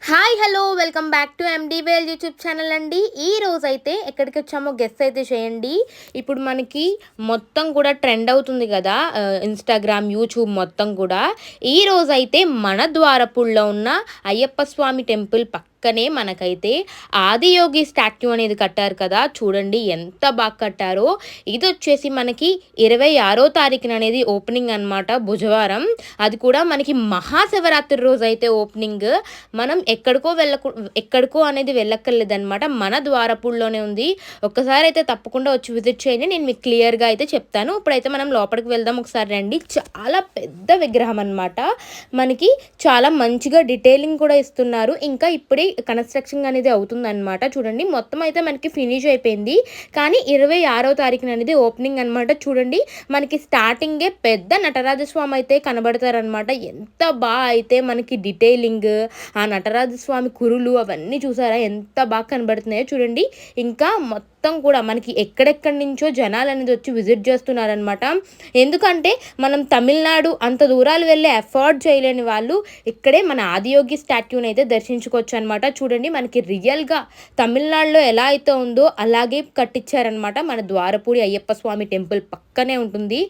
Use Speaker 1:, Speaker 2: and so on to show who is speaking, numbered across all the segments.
Speaker 1: Hi hello welcome back to ఎండీవేల్ YouTube channel అండి. ఈ రోజు అయితే ఎక్కడికి వచ్చామో గెస్ అయితే చేయండి. ఇప్పుడు మనకి మొత్తం కూడా ట్రెండ్ అవుతుంది కదా, ఇన్స్టాగ్రామ్ యూట్యూబ్ మొత్తం కూడా. ఈ రోజు అయితే మన ద్వారపుల్లో ఉన్న అయ్యప్ప స్వామి టెంపుల్ పక్కనే మనకైతే ఆదియోగి స్టాట్యూ అనేది కట్టారు కదా, చూడండి ఎంత బాగా కట్టారో. ఇది వచ్చేసి మనకి 26వ తారీఖున అనేది ఓపెనింగ్ అనమాట, బుధవారం. అది కూడా మనకి మహాశివరాత్రి రోజు అయితే ఓపెనింగ్. మనం ఎక్కడికో అనేది వెళ్ళక్కర్లేదనమాట, మన ద్వారపూడిలోనే ఉంది. ఒక్కసారి అయితే తప్పకుండా వచ్చి విజిట్ చేయండి, నేను మీకు క్లియర్గా అయితే చెప్తాను. ఇప్పుడైతే మనం లోపలికి వెళ్దాం, ఒకసారి రండి. చాలా పెద్ద విగ్రహం అనమాట, మనకి చాలా మంచిగా డీటెయిలింగ్ కూడా ఇస్తున్నారు. ఇంకా ఇప్పుడే కన్స్ట్రక్షన్ అనేది అవుతుందన్నమాట. చూడండి మొత్తం అయితే మనకి ఫినిష్ అయిపోయింది, కానీ 26వ తారీఖున అనేది ఓపెనింగ్ అనమాట. చూడండి మనకి స్టార్టింగే పెద్ద నటరాజస్వామి అయితే కనబడతారనమాట. ఎంత బాగా అయితే మనకి డీటెయిలింగ్, ఆ నటరాజస్వామి కురులు అవన్నీ చూసారా ఎంత బాగా కనబడుతున్నాయో చూడండి. ఇంకా మొత్తం కూడా మనకి ఎక్కడెక్కడి నుంచో జనాలు అనేది వచ్చి విజిట్ చేస్తున్నారనమాట. ఎందుకంటే మనం తమిళనాడు అంత దూరాలు వెళ్ళి అఫోర్డ్ చేయలేని వాళ్ళు ఇక్కడే మన ఆదియోగి స్టాట్యూని అయితే దర్శించుకోవచ్చు అనమాట. చూడండి మనకి రియల్గా తమిళనాడులో ఎలా అయితే ఉందో అలాగే కట్టించారనమాట. మన ద్వారపూడి అయ్యప్ప స్వామి టెంపుల్ పక్కనే ఉంటుంది.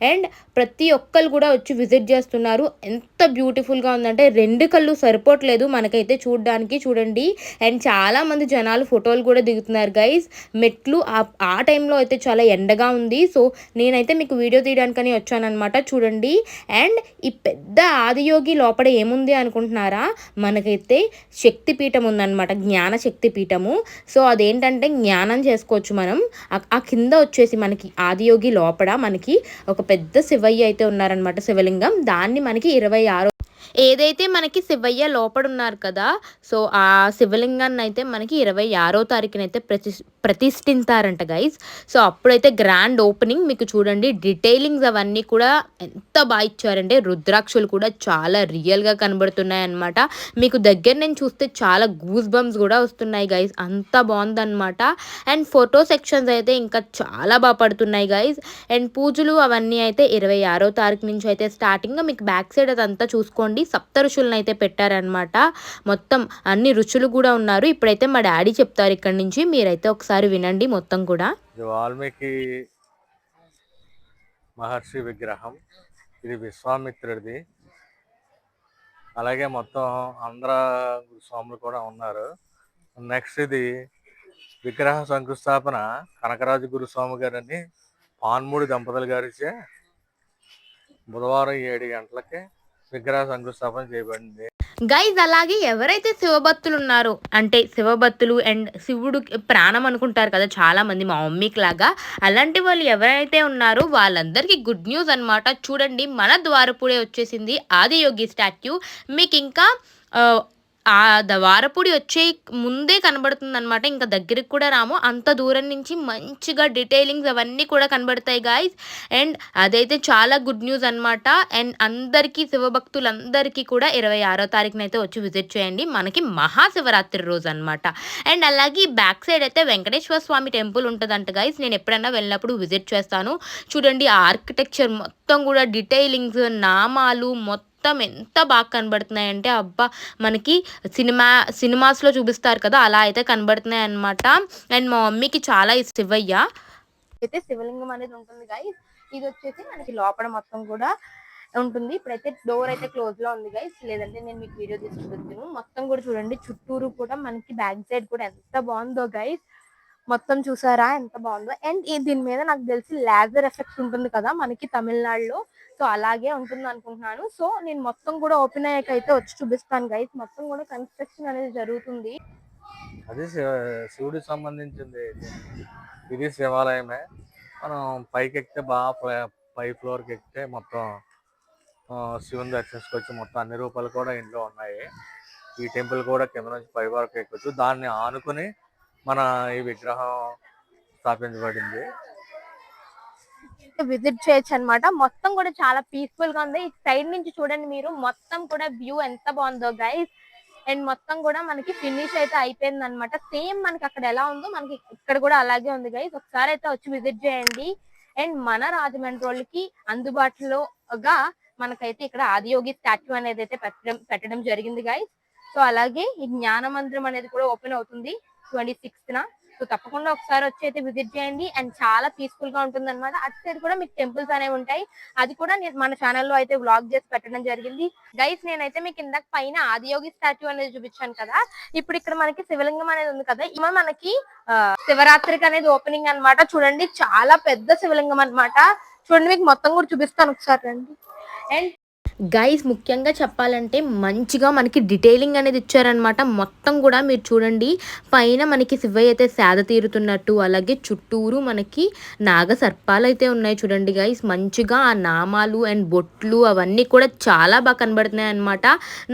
Speaker 1: అండ్ ప్రతి ఒక్కరు కూడా వచ్చి విజిట్ చేస్తున్నారు. ఎంత బ్యూటిఫుల్గా ఉందంటే రెండు కళ్ళు సరిపోవట్లేదు మనకైతే చూడడానికి. చూడండి అండ్ చాలామంది జనాలు ఫోటోలు కూడా దిగుతున్నారు గైస్. మెట్లు ఆ టైంలో అయితే చాలా ఎండగా ఉంది, సో నేనైతే మీకు వీడియో తీయడానికని వచ్చానమాట. చూడండి అండ్ ఈ పెద్ద ఆదియోగి లోపల ఏముంది అనుకుంటున్నారా, మనకైతే శక్తిపీఠం ఉందన్నమాట, జ్ఞాన శక్తిపీఠము. సో అదేంటంటే జ్ఞానం చేసుకోవచ్చు మనం. ఆ కింద వచ్చేసి మనకి ఆదియోగి లోపల మనకి ఒక పెద్ద శివయ్య అయితే ఉన్నారనమాట, శివలింగం. దాన్ని మనకి 26 ఏదైతే మనకి శివయ్య లోపల ఉన్నారు కదా, సో ఆ శివలింగాన్ని అయితే మనకి 26వ తారీఖునైతే ప్రతిష్ఠించారంట గైస్. సో అప్పుడైతే గ్రాండ్ ఓపెనింగ్. మీకు చూడండి డీటెయిలింగ్స్ అవన్నీ కూడా ఎంత బాగా ఇచ్చారంటే, రుద్రాక్షలు కూడా చాలా రియల్గా కనబడుతున్నాయి అనమాట. మీకు దగ్గర నుంచి చూస్తే చాలా గూస్ బంప్స్ కూడా వస్తున్నాయి గైస్, అంత బాగుందన్నమాట. అండ్ ఫోటో సెక్షన్స్ అయితే ఇంకా చాలా బాగా పడుతున్నాయి గైస్. అండ్ పూజలు అవన్నీ అయితే 26వ తారీఖు నుంచి అయితే స్టార్టింగ్. మీకు బ్యాక్ సైడ్ అదంతా చూసుకోండి, సప్త ఋషులను అయితే పెట్టారనమాట. మొత్తం అన్ని రుచులు కూడా ఉన్నారు. ఇప్పుడైతే మా డాడీ చెప్తారు ఇక్కడ నుంచి, మీరైతే ఒకసారి వినండి మొత్తం కూడా.
Speaker 2: వాల్మీకి మహర్షి విగ్రహం, ఇది విశ్వామిత్రుడిది. అలాగే మొత్తం ఆంధ్ర స్వాములు కూడా ఉన్నారు. నెక్స్ట్ ఇది విగ్రహ శంకుస్థాపన కనకరాజు గురుస్వామి గారని పాన్మూడి దంపతులు గారిచే బుధవారం 7 గంటలకి విగ్రహ శంకుస్థాపన చేయబడింది
Speaker 1: గైజ్. అలాగే ఎవరైతే శివభక్తులు ఉన్నారో, అంటే శివభక్తులు అండ్ శివుడు ప్రాణం అనుకుంటారు కదా చాలా మంది, మా మమ్మీకి లాగా, అలాంటి వాళ్ళు ఎవరైతే ఉన్నారో వాళ్ళందరికీ గుడ్ న్యూస్ అనమాట. చూడండి మన ద్వారపుడే వచ్చేసింది ఆదియోగి స్టాట్యూ. మీకు ఇంకా ఆ ద్వారపుడి వచ్చే ముందే కనబడుతుంది అనమాట, ఇంకా దగ్గరికి కూడా రాము, అంత దూరం నుంచి మంచిగా డీటెయిలింగ్స్ అవన్నీ కూడా కనబడతాయి గాయస్. అండ్ అదైతే చాలా గుడ్ న్యూస్ అనమాట. అండ్ అందరికీ శివభక్తులందరికీ కూడా 26వ తారీఖున అయితే వచ్చి విజిట్ చేయండి, మనకి మహాశివరాత్రి రోజు అనమాట. అండ్ అలాగే బ్యాక్ సైడ్ అయితే వెంకటేశ్వర స్వామి టెంపుల్ ఉంటుందంట గైస్, నేను ఎప్పుడైనా వెళ్ళినప్పుడు విజిట్ చేస్తాను. చూడండి ఆ ఆర్కిటెక్చర్ మొత్తం కూడా డీటెయిలింగ్స్, నామాలు మొత్తం ఎంత బాగా కనబడుతున్నాయంటే అబ్బా, మనకి సినిమాస్లో చూపిస్తారు కదా అలా అయితే కనబడుతున్నాయి అనమాట. అండ్ మా మమ్మీకి చాలా శివయ్య అయితే శివలింగం అనేది ఉంటుంది గైస్. ఇది వచ్చేసి మనకి లోపల మొత్తం కూడా ఉంటుంది. ఇప్పుడైతే డోర్ అయితే క్లోజ్ లో ఉంది గైస్, లేదంటే నేను మీకు వీడియో తీసి చూపిస్తాను. మొత్తం కూడా చూడండి చుట్టూరు కూడా మనకి బ్యాక్ సైడ్ కూడా ఎంత బాగుందో గైస్, మొత్తం చూసారా ఎంత బాగుందో. అండ్ దీని మీద నాకు తెలిసి లేజర్ ఎఫెక్ట్ ఉంటుంది కదా మనకి తమిళనాడులో, సో అలాగే ఉంటుంది అనుకుంటున్నాను. సో నేను మొత్తం కూడా ఓపెన్ అయ్యాక అయితే వచ్చి చూపిస్తాను గైస్. మొత్తం కూడా కన్స్ట్రక్షన్ అనేది జరుగుతుంది.
Speaker 2: అది శివుడికి సంబంధించింది. ఇది శివాలయమే. మనం పైకి ఎక్కితే బాగా పై ఫ్లోర్కి ఎక్కితే మొత్తం శివుని దర్శించుకోవచ్చు. మొత్తం అన్ని రూపాయలు కూడా ఇంట్లో ఉన్నాయి. ఈ టెంపుల్ కూడా కింద నుంచి పై వరకు ఎక్కొచ్చు. దాన్ని ఆనుకుని మన ఈ విగ్రహం స్థాపించబడింది.
Speaker 1: విజిట్ చేయొచ్చు అనమాట. మొత్తం కూడా చాలా పీస్ఫుల్ గా ఉంది. ఈ సైడ్ నుంచి చూడండి మీరు, మొత్తం కూడా వ్యూ ఎంత బాగుందో గైస్. అండ్ మొత్తం కూడా మనకి ఫినిష్ అయితే అయిపోయింది అనమాట. సేమ్ మనకి అక్కడ ఎలా ఉందో మనకి ఇక్కడ కూడా అలాగే ఉంది గైస్. ఒకసారి అయితే వచ్చి విజిట్ చేయండి. అండ్ మన రాజమండ్రికి అందుబాటులోగా మనకైతే ఇక్కడ ఆదియోగి స్టాట్యూ అనేది అయితే పెట్టడం జరిగింది గైస్. సో అలాగే ఈ జ్ఞాన మందిరం అనేది కూడా ఓపెన్ అవుతుంది 26న. సో తప్పకుండా ఒకసారి వచ్చి అయితే విజిట్ చేయండి. అండ్ చాలా పీస్ఫుల్ గా ఉంటుంది అనమాట. అటు సైడ్ కూడా మీకు టెంపుల్స్ అనేవి ఉంటాయి. అది కూడా నేను మన ఛానల్లో అయితే వ్లాగ్ చేసి పెట్టడం జరిగింది. గైస్ నేనైతే మీకు ఇందాక పైన ఆదియోగి స్టాచ్యూ అనేది చూపించాను కదా. ఇప్పుడు ఇక్కడ మనకి శివలింగం అనేది ఉంది కదా. ఇమ మనకి శివరాత్రికి అనేది ఓపెనింగ్ అన్నమాట. చూడండి చాలా పెద్ద శివలింగం అన్నమాట. చూడండి మీకు మొత్తం కూడా చూపిస్తాను ఒకసారి రండి. అండ్ గైస్ ముఖ్యంగా చెప్పాలంటే మంచిగా మనకి డీటెయిలింగ్ అనేది ఇచ్చారనమాట. మొత్తం కూడా మీరు చూడండి పైన మనకి శివయ్య అయితే సేద తీరుతున్నట్టు, అలాగే చుట్టూరు మనకి నాగ సర్పాలు అయితే ఉన్నాయి చూడండి గైస్. మంచిగా ఆ నామాలు అండ్ బొట్లు అవన్నీ కూడా చాలా బాగా కనబడుతున్నాయి అనమాట.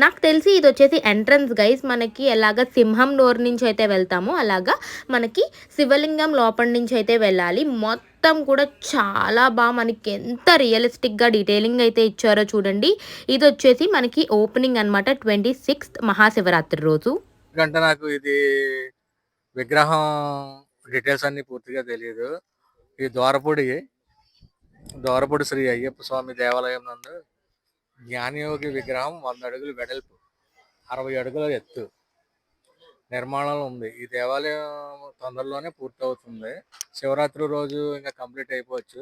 Speaker 1: నాకు తెలిసి ఇది వచ్చేసి ఎంట్రన్స్ గైస్. మనకి ఎలాగ సింహం డోర్ నుంచి అయితే వెళ్తామో అలాగా మనకి శివలింగం లోపల నుంచి అయితే వెళ్ళాలి. మొత్తం కూడా చాలా బాగా మనకి ఎంత రియలిస్టిక్గా డీటెయిలింగ్ అయితే ఇచ్చారో చూడండి. ఇది వచ్చేసి మనకి ఓపెనింగ్ అనమాట 26th మహాశివరాత్రి రోజు.
Speaker 2: ఎందుకంటే నాకు ఇది విగ్రహం డీటెయిల్స్ అన్ని పూర్తిగా తెలియదు. ఈ ద్వారపూడి శ్రీ అయ్యప్ప స్వామి దేవాలయం నందు జ్ఞానయోగి విగ్రహం 100 అడుగులు వెడల్పు, 60 అడుగుల ఎత్తు నిర్మాణంలో ఉంది. ఈ దేవాలయం తొందరలోనే పూర్తవుతుంది. శివరాత్రి రోజు ఇంకా కంప్లీట్ అయిపోవచ్చు.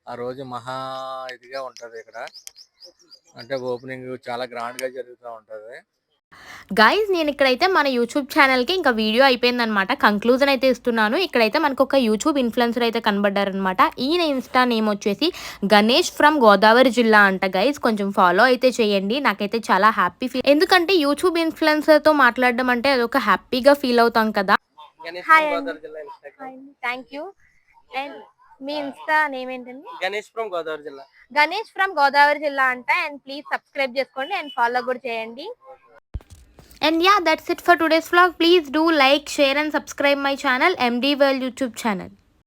Speaker 2: ఆ రోజు మహా ఇదిగా ఉంటుంది ఇక్కడ. అంటే ఓపెనింగ్ చాలా గ్రాండ్గా జరుగుతూ ఉంటుంది.
Speaker 1: గైస్ నేను ఇక్కడైతే మన యూట్యూబ్ ఛానల్కి ఇంకా వీడియో అయిపోయిందనమాట. కంక్లూజన్ అయితే ఇస్తున్నాను. ఇక్కడైతే మనకు ఒక యూట్యూబ్ ఇన్ఫ్లుయెన్సర్ అయితే కనబడ్డారనమాట. ఈయన ఇన్స్టా నేమ్ వచ్చేసి గణేష్ ఫ్రమ్ గోదావరి జిల్లా అంట గైస్. కొంచెం ఫాలో అయితే చేయండి. నాకైతే చాలా హ్యాపీ ఫీల్, ఎందుకంటే యూట్యూబ్ ఇన్ఫ్లుయెన్సర్తో మాట్లాడడం అంటే అదొక హ్యాపీగా ఫీల్ అవుతాం కదా. Hi thank you. And me Insta name ఏంటండి?
Speaker 3: గణేష్ ఫ్రమ్ గోదావరి జిల్లా.
Speaker 1: గణేష్ ఫ్రమ్ గోదావరి జిల్లా అంట. అండ్ ప్లీజ్ సబ్స్క్రైబ్ చేసుకోండి అండ్ ఫాలో కూడా చేయండి. And yeah, that's it for today's vlog. Please do like, share and subscribe my channel, MD World YouTube channel.